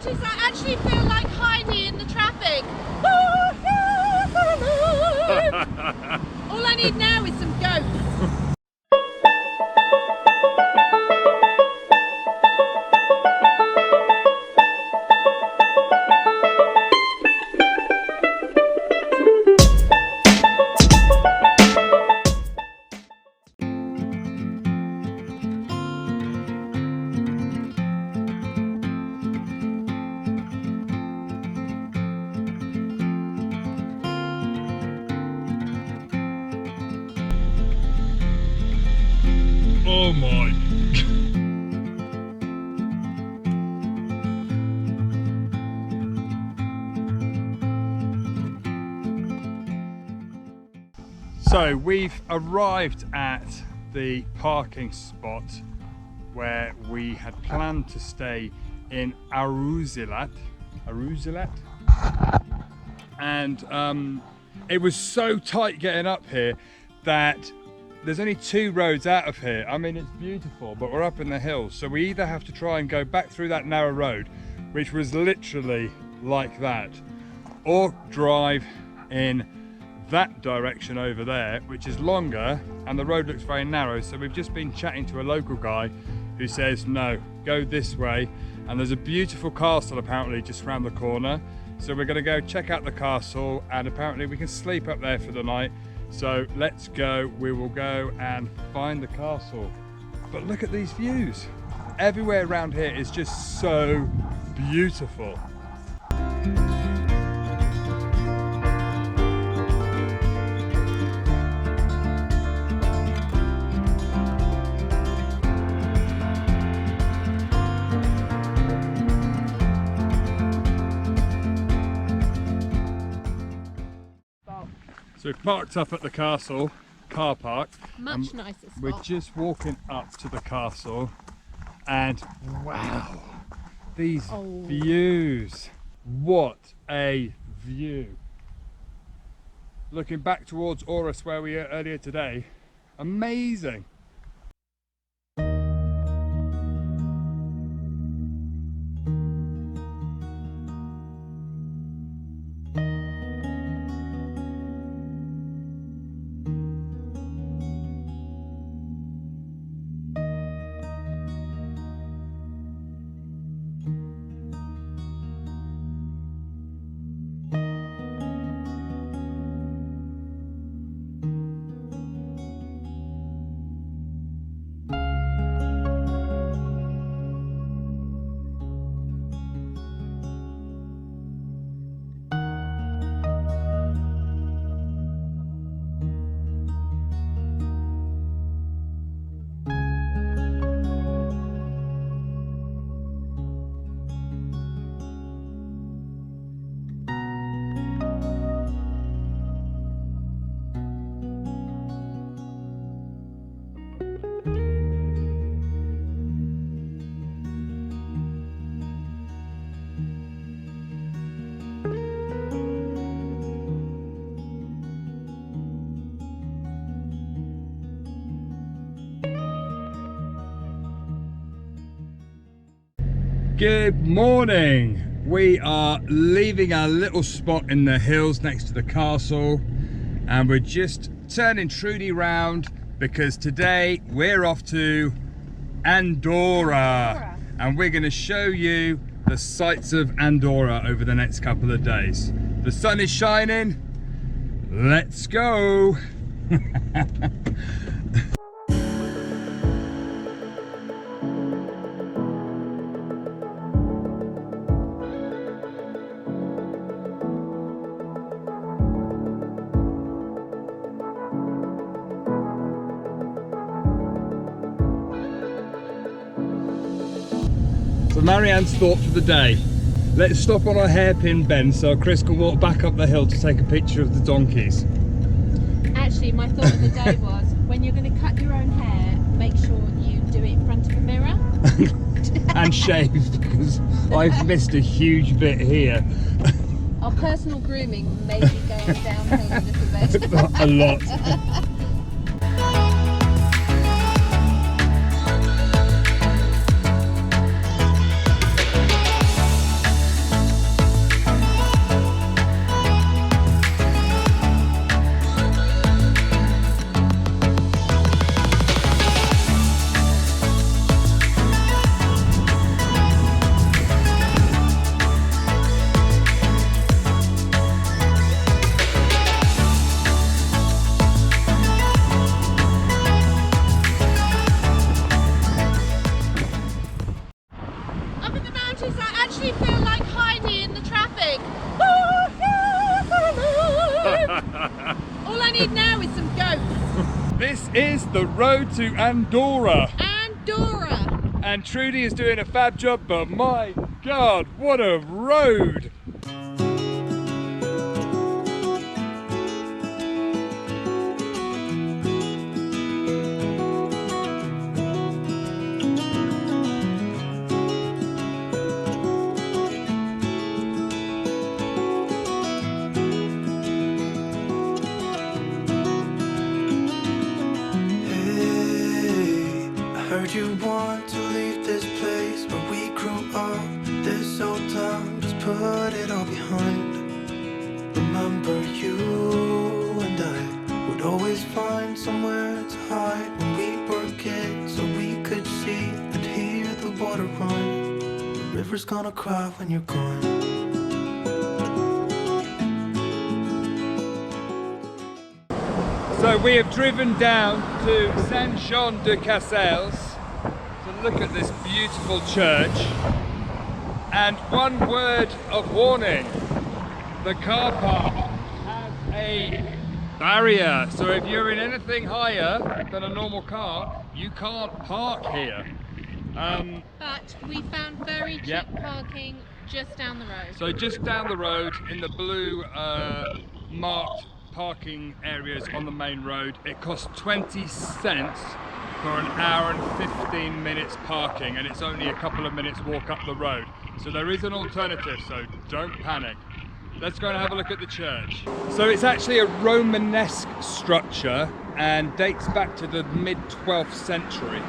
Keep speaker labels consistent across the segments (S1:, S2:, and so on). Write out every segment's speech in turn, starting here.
S1: notice I actually feel like Heidi in the traffic. All I need now is some goats.
S2: Oh my. So we've arrived at the parking spot where we had planned to stay in Arusilat. And it was so tight getting up here that there's only 2 roads out of here. I mean, it's beautiful, but we're up in the hills. So we either have to try and go back through that narrow road, which was literally like that, or drive in that direction over there, which is longer, and the road looks very narrow. So we've just been chatting to a local guy who says, no, go this way. And there's a beautiful castle apparently just around the corner. So we're gonna go check out the castle, and apparently we can sleep up there for the night. So let's go, we will go and find the castle. But look at these views. Everywhere around here is just so beautiful. So we've parked up at the castle car park.
S1: Much nicer spot.
S2: We're just walking up to the castle, and wow, these views. What a view. Looking back towards Orus where we were earlier today, amazing. Good morning. We are leaving our little spot in the hills next to the castle, and we're just turning Trudy round because today we're off to Andorra, and we're going to show you the sights of Andorra over the next couple of days. The sun is shining. Let's go. So Marianne's thought for the day: let's stop on a hairpin bend so Chris can walk back up the hill to take a picture of the donkeys.
S1: Actually, my thought of the day was, when you're going to cut your own hair, make sure you do it in front of a mirror.
S2: And shave, because I've missed a huge bit here.
S1: Our personal grooming may be going downhill a little bit.
S2: A lot.
S1: notice I actually feel like Heidi in the traffic. All I need now is some goats.
S2: This is the road to Andorra.
S1: Andorra.
S2: And Trudy is doing a fab job, but my God, what a road!
S3: You want to leave this place where we grew up, this old town, just put it all behind. Remember you and I would always find somewhere to hide when we were kids, so we could see and hear the water run. The river's gonna cry when you're gone.
S2: So we have driven down to Saint Jean de Caselles to look at this beautiful church, and one word of warning: the car park has a barrier, so if you're in anything higher than a normal car, you can't park here.
S1: But we found very cheap parking just down the road.
S2: So just down the road in the blue marked parking areas on the main road, it costs 20 cents for an hour and 15 minutes parking, and it's only a couple of minutes walk up the road. So there is an alternative, so don't panic. Let's go and have a look at the church. So it's actually a Romanesque structure and dates back to the mid-12th century.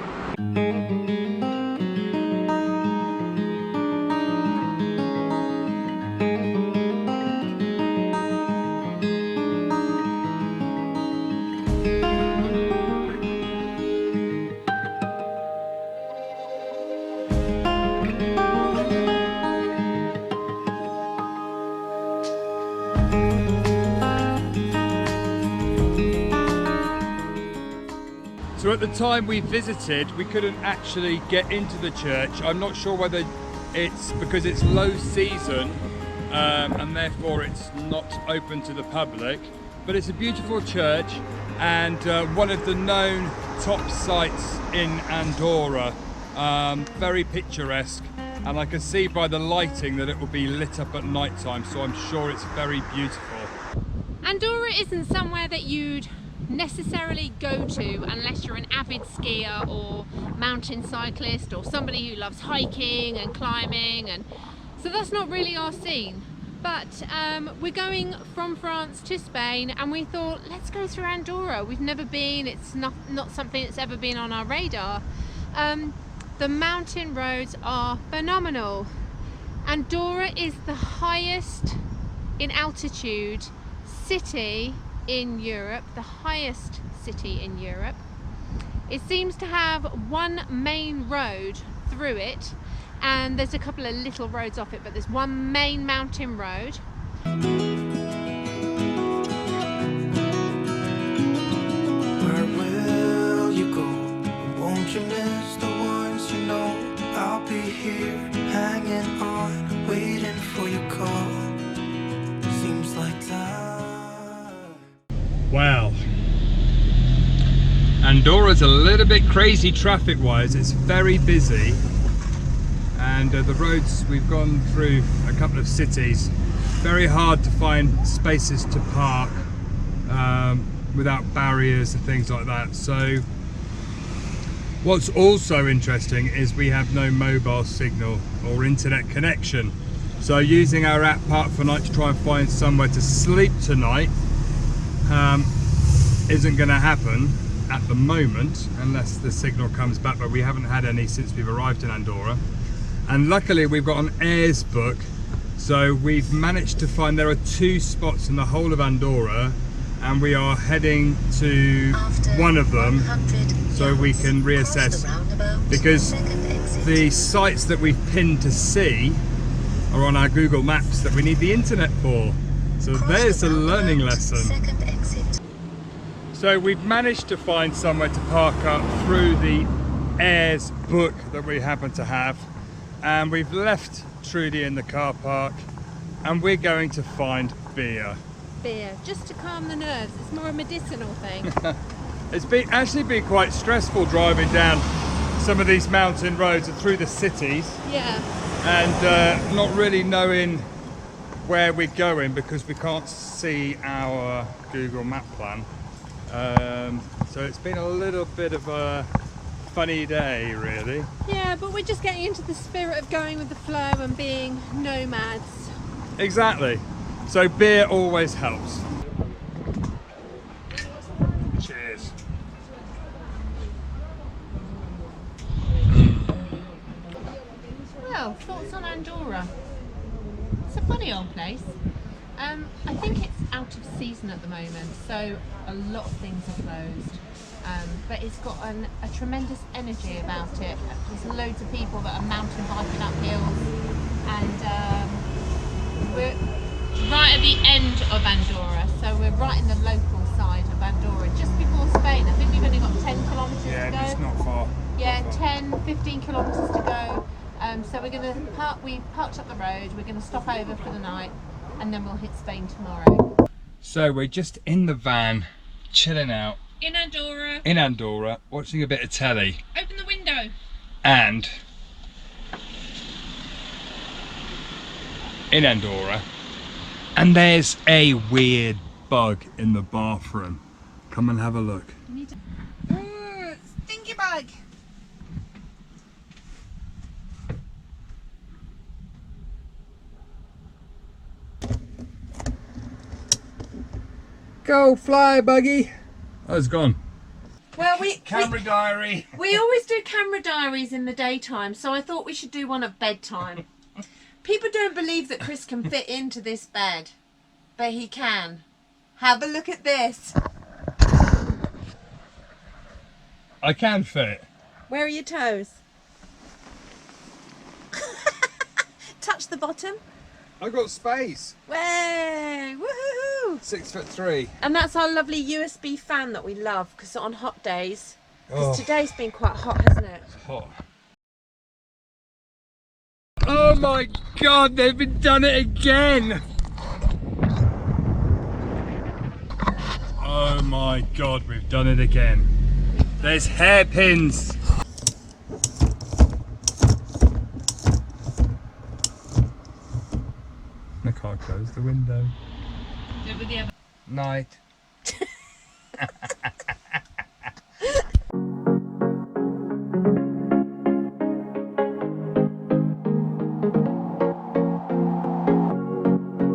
S2: So at the time we visited, we couldn't actually get into the church. I'm not sure whether it's because it's low season and therefore it's not open to the public. But it's a beautiful church and one of the known top sites in Andorra. Very picturesque, and I can see by the lighting that it will be lit up at night time, so I'm sure it's very beautiful.
S1: Andorra isn't somewhere that you'd necessarily go to unless you're an avid skier or mountain cyclist or somebody who loves hiking and climbing, and so that's not really our scene. But we're going from France to Spain and we thought, let's go through Andorra. We've never been, it's not something that's ever been on our radar. The mountain roads are phenomenal. Andorra is the highest in altitude city in Europe, the highest city in Europe. It seems to have one main road through it, and there's a couple of little roads off it, but there's one main mountain road.
S3: Where will you go? Won't you miss the ones you know? I'll be here, hanging on, waiting for your call. Seems like time.
S2: Wow. Andorra's a little bit crazy traffic-wise. It's very busy, and the roads, we've gone through a couple of cities, very hard to find spaces to park without barriers and things like that. So what's also interesting is we have no mobile signal or internet connection. So using our app Park for Night to try and find somewhere to sleep tonight isn't going to happen at the moment unless the signal comes back, but we haven't had any since we've arrived in Andorra. And luckily we've got an Airs book, so we've managed to find there are 2 spots in the whole of Andorra, and we are heading to one of them so we can reassess, because the sites that we've pinned to see are on our Google Maps that we need the internet for. So there's a learning lesson. So we've managed to find somewhere to park up through the Airs book that we happen to have. and we've left Trudy in the car park, and we're going to find beer.
S1: Beer, just to calm the nerves. It's more a medicinal thing.
S2: It's actually been quite stressful driving down some of these mountain roads and through the cities.
S1: Yeah.
S2: And not really knowing where we're going because we can't see our Google map plan. So it's been a little bit of a funny day, really.
S1: Yeah, but we're just getting into the spirit of going with the flow and being nomads.
S2: Exactly. So beer always helps. Cheers.
S1: Well, thoughts on Andorra? It's a funny old place. I think it's out of season at the moment, so a lot of things are closed. But it's got a tremendous energy about it. There's loads of people that are mountain biking up hills, and we're right at the end of Andorra, so we're right in the local side of Andorra, just before Spain. I think we've only got 10 kilometres to go.
S2: Yeah, it's not far.
S1: Yeah, 10, 15 kilometres to go. So we're going to we parked up the road, we're going to stop over for the night, and then we'll hit Spain tomorrow.
S2: So we're just in the van, chilling out.
S1: In
S2: Andorra, watching a bit of telly.
S1: Open the window.
S2: And in Andorra. And there's a weird bug in the bathroom. Come and have a look.
S1: Stinky bug.
S2: Go fly, buggy. Oh, it's gone.
S1: Well,
S2: Camera diary.
S1: we always do camera diaries in the daytime, so I thought we should do one at bedtime. People don't believe that Chris can fit into this bed, but he can. Have a look at this.
S2: I can fit.
S1: Where are your toes? Touch the bottom.
S2: I got space.
S1: Way! Woohoo!
S2: 6'3".
S1: And that's our lovely USB fan that we love, because on hot days, because
S2: Oh,
S1: today's been quite hot, hasn't it?
S2: it's hot. Oh my God, they've done it again. Oh my God, we've done it again. There's hairpins. I can't close the window. Night.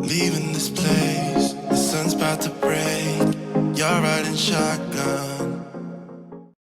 S3: Leaving this place, the sun's about to break. You're riding shotgun